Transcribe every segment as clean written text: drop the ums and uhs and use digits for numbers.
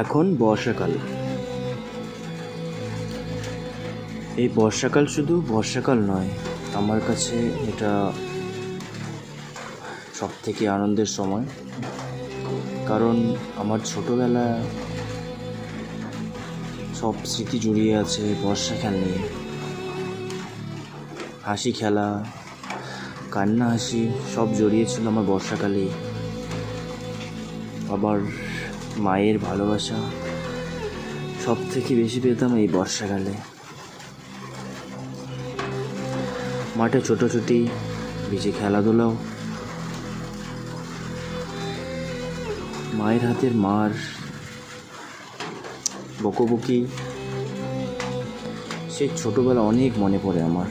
এখন বর্ষাকাল। এই বর্ষাকাল শুধু বর্ষাকাল নয়, আমার কাছে এটা সবথেকে আনন্দের সময়। কারণ আমার ছোটোবেলা সব স্মৃতি জড়িয়ে আছে বর্ষাকাল নিয়ে। হাসি খেলা, কান্না হাসি সব জড়িয়েছিল আমার বর্ষাকালেই। আবার মায়ের ভালোবাসা সব থেকে বেশি পেতাম এই বর্ষাকালে। মাঠে ছোটাছুটি, বেশি খেলাধুলাও, মায়ের হাতের মার, বকবকি, সেই ছোটোবেলা অনেক মনে পড়ে আমার।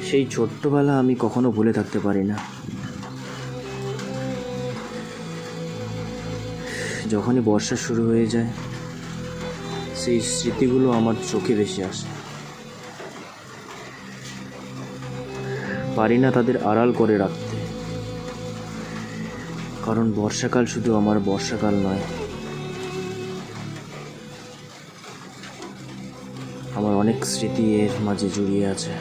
সেই ছোট্টবেলা আমি কখনো ভুলে থাকতে পারি না। যখনই বর্ষা শুরু হয়ে যায়, সেই স্মৃতিগুলো আমার চোখে ভেসে আসে। পারি না তাদের আড়াল করে রাখতে, কারণ বর্ষাকাল শুধু আমার বর্ষাকাল নয়, আমার অনেক স্মৃতি এর মাঝে জড়িয়ে আছে।